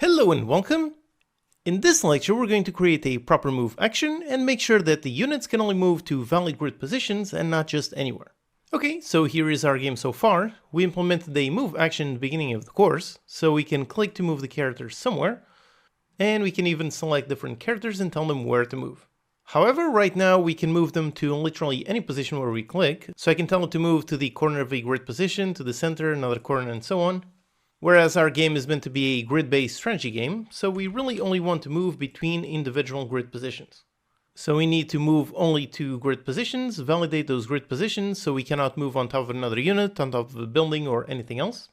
Hello and welcome! In this lecture we're going to create a proper move action and make sure that the units can only move to valid grid positions and not just anywhere. Okay, so here is our game so far. We implemented a move action in the beginning of the course, so we can click to move the characters somewhere, and we can even select different characters and tell them where to move. However, right now we can move them to literally any position where we click, so I can tell it to move to the corner of a grid position, to the center, another corner, and so on. Whereas our game is meant to be a grid-based strategy game, so we really only want to move between individual grid positions. So we need to move only to grid positions, validate those grid positions, so we cannot move on top of another unit, on top of a building, or anything else.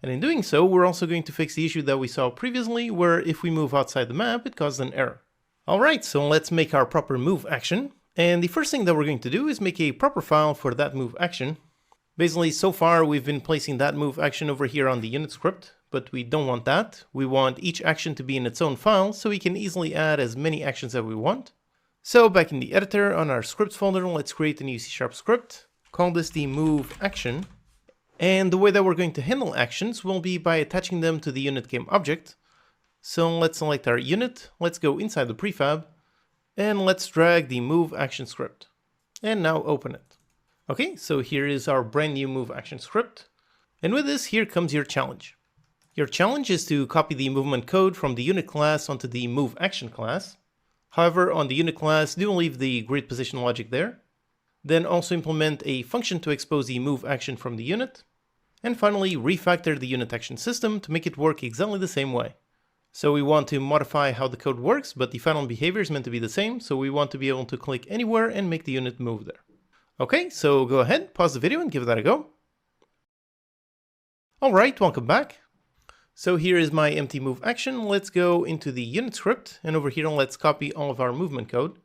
And in doing so, we're also going to fix the issue that we saw previously, where if we move outside the map, it causes an error. Alright, so let's make our proper move action. And the first thing that we're going to do is make a proper file for that move action. Basically, so far we've been placing that move action over here on the unit script, but we don't want that. We want each action to be in its own file, so we can easily add as many actions as we want. So back in the editor, on our scripts folder, let's create a new C# script, call this the move action. And the way that we're going to handle actions will be by attaching them to the unit game object. So let's select our unit, let's go inside the prefab, and let's drag the move action script. And now open it. Okay, so here is our brand new move action script. And with this, here comes your challenge. Your challenge is to copy the movement code from the unit class onto the move action class. However, on the unit class, do leave the grid position logic there. Then also implement a function to expose the move action from the unit. And finally, refactor the unit action system to make it work exactly the same way. So we want to modify how the code works, but the final behavior is meant to be the same, so we want to be able to click anywhere and make the unit move there. Okay, so go ahead, pause the video and give that a go. Alright, welcome back. So here is my empty move action. Let's go into the unit script, and over here let's copy all of our movement code.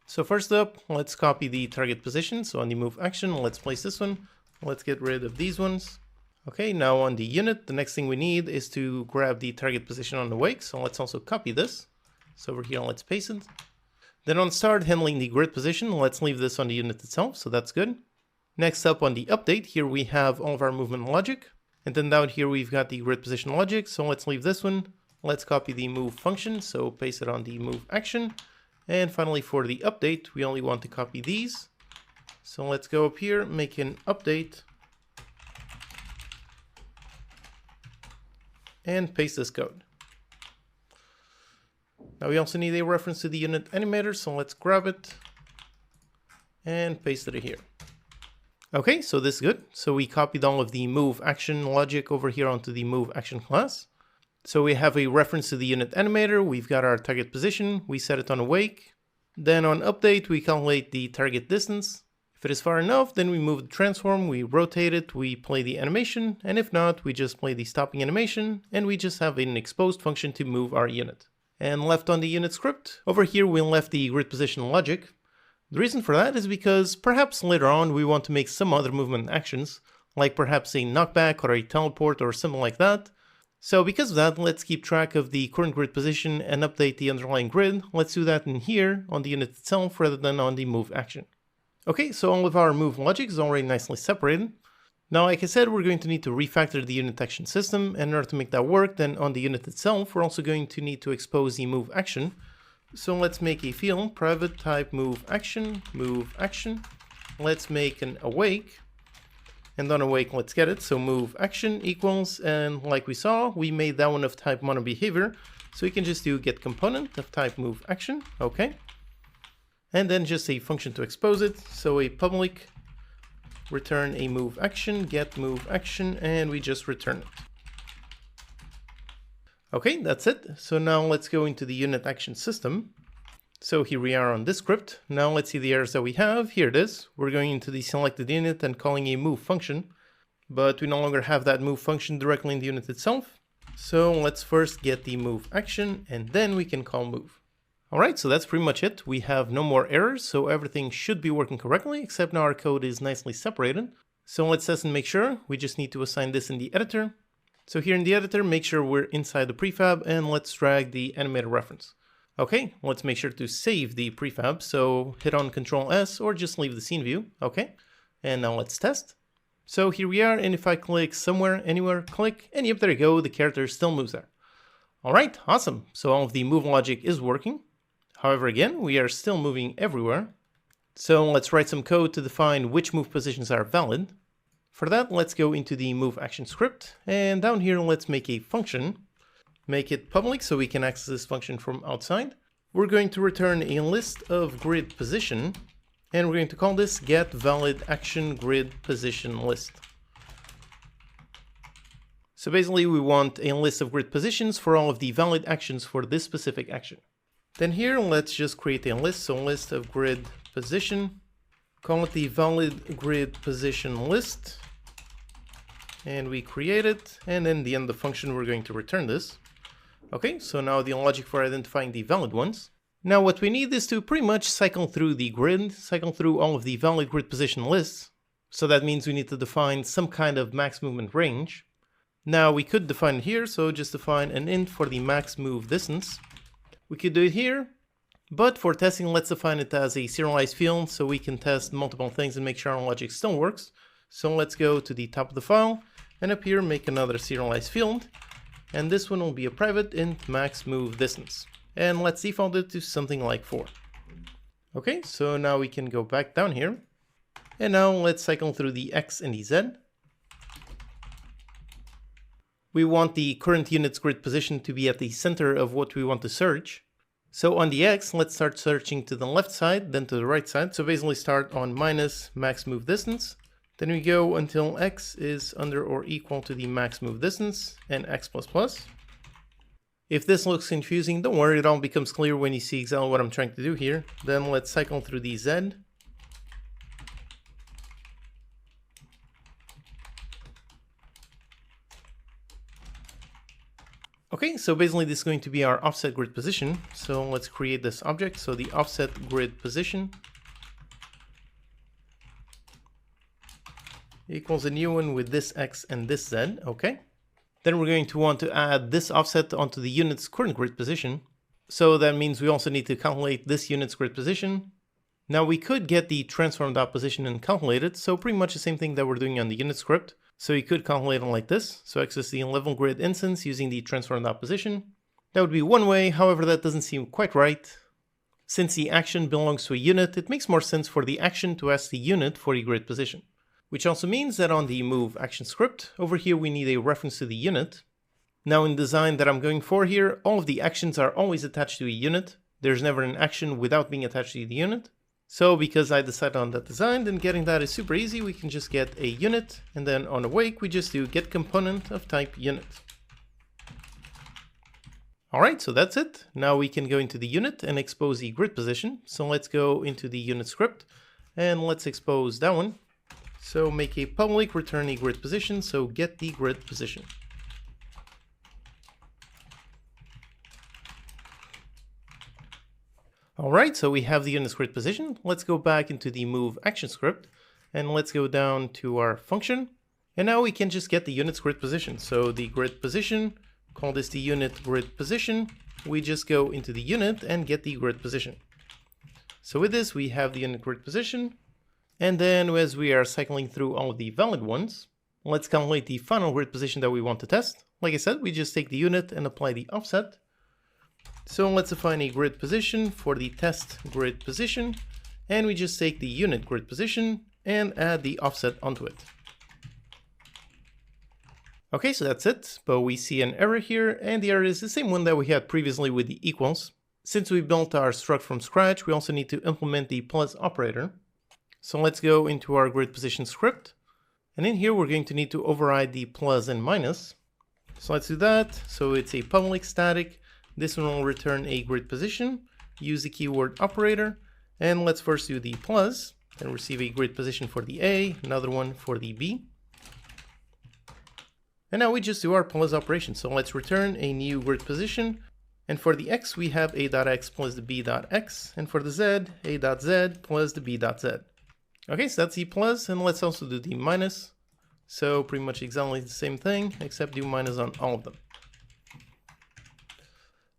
So first up, let's copy the target position. So on the move action, let's place this one. Let's get rid of these ones. Okay, now on the unit, the next thing we need is to grab the target position on the wake. So let's also copy this. So over here, let's paste it. Then on start handling the grid position, let's leave this on the unit itself, so that's good. Next up on the update, here we have all of our movement logic. And then down here we've got the grid position logic, so let's leave this one. Let's copy the move function, so paste it on the move action. And finally for the update, we only want to copy these. So let's go up here, make an update. And paste this code. Now we also need a reference to the unit animator, so let's grab it and paste it here. Okay, so this is good. So we copied all of the move action logic over here onto the move action class. So we have a reference to the unit animator, we've got our target position, we set it on awake. Then on update, we calculate the target distance. If it is far enough, then we move the transform, we rotate it, we play the animation, and if not, we just play the stopping animation, and we just have an exposed function to move our unit. And left on the unit script, over here we left the grid position logic. The reason for that is because perhaps later on we want to make some other movement actions, like perhaps a knockback or a teleport or something like that. So because of that, let's keep track of the current grid position and update the underlying grid. Let's do that in here on the unit itself rather than on the move action. Okay, so all of our move logic is already nicely separated. Now, like I said, we're going to need to refactor the unit action system, and in order to make that work, then on the unit itself, we're also going to need to expose the move action. So let's make a field, private type move action. Let's make an awake, and on awake, let's get it. So move action equals, and like we saw, we made that one of type mono behavior. So we can just do get component of type move action, okay. And then just a function to expose it. So a public return a move action, get move action, and we just return it. Okay, that's it. So now let's go into the unit action system. So here we are on this script. Now let's see the errors that we have. Here it is. We're going into the selected unit and calling a move function, but we no longer have that move function directly in the unit itself. So let's first get the move action, and then we can call move. Alright, so that's pretty much it. We have no more errors, so everything should be working correctly, except now our code is nicely separated. So let's test and make sure. We just need to assign this in the editor. So here in the editor, make sure we're inside the prefab, and let's drag the animator reference. Okay, let's make sure to save the prefab, so hit on Ctrl S or just leave the scene view. Okay, and now let's test. So here we are, and if I click somewhere, anywhere, click, and yep, there you go, the character still moves there. All right, awesome. So all of the move logic is working. However, again, we are still moving everywhere. So let's write some code to define which move positions are valid. For that, let's go into the move action script, and down here, let's make a function. Make it public so we can access this function from outside. We're going to return a list of grid position, and we're going to call this get valid action grid position list. So basically we want a list of grid positions for all of the valid actions for this specific action. Then here, let's just create a list. So list of grid position, call it the valid grid position list. And we create it. And then the end of the function, we're going to return this. Okay, so now the logic for identifying the valid ones. Now what we need is to pretty much cycle through the grid, cycle through all of the valid grid position lists. So that means we need to define some kind of max movement range. Now we could define it here, so just define an int for the max move distance. We could do it here, but for testing, let's define it as a serialized field so we can test multiple things and make sure our logic still works. So let's go to the top of the file and up here make another serialized field. And this one will be a private int max move distance. And let's default it to something like 4. Okay, so now we can go back down here. And now let's cycle through the X and the Z. We want the current unit's grid position to be at the center of what we want to search. So on the X, let's start searching to the left side, then to the right side. So basically start on minus max move distance. Then we go until X is under or equal to the max move distance and X++. If this looks confusing, don't worry, it all becomes clear when you see exactly what I'm trying to do here. Then let's cycle through the Z. Okay, so basically this is going to be our offset grid position. So let's create this object. So the offset grid position equals a new one with this X and this Z, okay? Then we're going to want to add this offset onto the unit's current grid position. So that means we also need to calculate this unit's grid position. Now we could get the transform.position and calculate it. So pretty much the same thing that we're doing on the unit script. So you could calculate it like this. So access the level grid instance using the transform.position. That would be one way, however that doesn't seem quite right. Since the action belongs to a unit, it makes more sense for the action to ask the unit for a grid position. Which also means that on the move action script, over here we need a reference to the unit. Now in design that I'm going for here, all of the actions are always attached to a unit. There's never an action without being attached to the unit. So because I decided on that design, then getting that is super easy. We can just get a unit, and then on awake we just do get component of type unit. Alright, so that's it. Now we can go into the unit and expose the grid position. So let's go into the unit script and let's expose that one. So make a public return a grid position, so get the grid position. Alright, so we have the unit's grid position. Let's go back into the move action script and let's go down to our function. And now we can just get the unit's grid position. So the grid position, call this the unit grid position. We just go into the unit and get the grid position. So with this, we have the unit grid position. And then as we are cycling through all of the valid ones, let's calculate the final grid position that we want to test. Like I said, we just take the unit and apply the offset. So let's define a grid position for the test grid position. And we just take the unit grid position and add the offset onto it. Okay, so that's it, but we see an error here, and the error is the same one that we had previously with the equals. Since we built our struct from scratch, we also need to implement the plus operator. So let's go into our grid position script. And in here, we're going to need to override the plus and minus. So let's do that. So it's a public static. This one will return a grid position. Use the keyword operator. And let's first do the plus and receive a grid position for the A, another one for the B. And now we just do our plus operation. So let's return a new grid position. And for the X, we have A.X plus the B.X. And for the Z, A.Z plus the B.Z. Okay, so that's the plus, and let's also do the minus. So pretty much exactly the same thing, except do minus on all of them.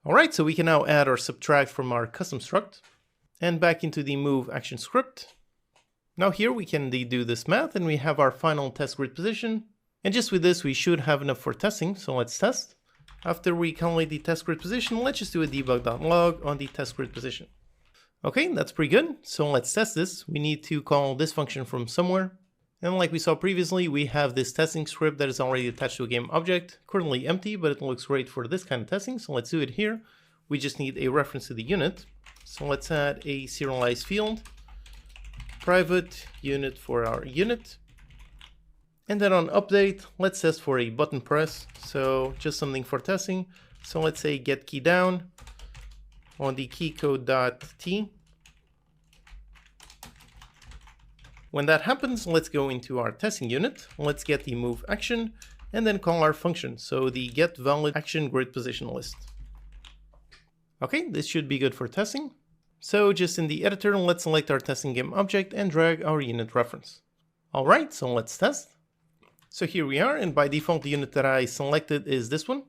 Alright, so we can now add or subtract from our custom struct, and back into the move action script. Now here we can do this math, and we have our final test grid position. And just with this, we should have enough for testing, so let's test. After we calculate the test grid position, let's just do a debug.log on the test grid position. Okay, that's pretty good. So let's test this. We need to call this function from somewhere. And like we saw previously, we have this testing script that is already attached to a game object, currently empty, but it looks great for this kind of testing. So let's do it here. We just need a reference to the unit. So let's add a serialized field, private unit for our unit. And then on update, let's test for a button press. So just something for testing. So let's say get key down on the keycode.t. When that happens, let's go into our testing unit. Let's get the move action and then call our function. So the get valid action grid position list. Okay, this should be good for testing. So just in the editor, let's select our testing game object and drag our unit reference. All right, so let's test. So here we are, and by default, the unit that I selected is this one.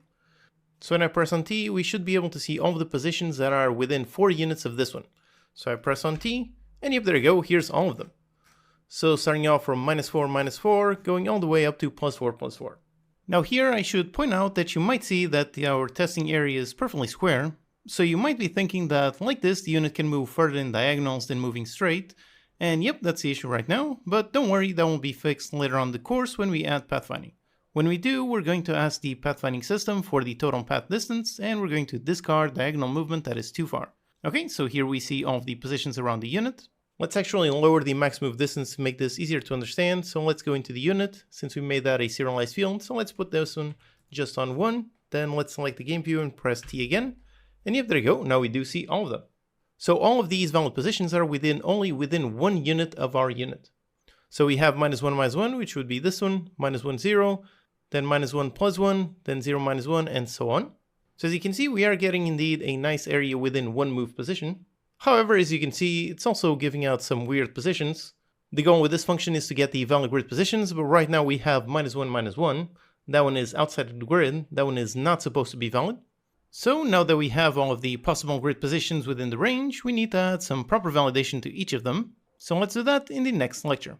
So when I press on T, we should be able to see all of the positions that are within 4 units of this one. So I press on T, and yep, there you go, here's all of them. So starting off from -4, -4, going all the way up to +4, +4. Now here I should point out that you might see that our testing area is perfectly square. So you might be thinking that like this, the unit can move further in diagonals than moving straight. And yep, that's the issue right now, but don't worry, that will be fixed later on in the course when we add pathfinding. When we do, we're going to ask the pathfinding system for the total path distance, and we're going to discard diagonal movement that is too far. Okay, so here we see all of the positions around the unit. Let's actually lower the max move distance to make this easier to understand. So let's go into the unit, since we made that a serialized field. So let's put this one just on 1. Then let's select the game view and press T again. And yep, there you go, now we do see all of them. So all of these valid positions are only within 1 unit of our unit. So we have -1, -1, which would be this one, -1, 0, then -1, +1, then 0, -1, and so on. So as you can see, we are getting indeed a nice area within 1 move position. However, as you can see, it's also giving out some weird positions. The goal with this function is to get the valid grid positions, but right now we have -1, -1. That one is outside of the grid, that one is not supposed to be valid. So now that we have all of the possible grid positions within the range, we need to add some proper validation to each of them. So let's do that in the next lecture.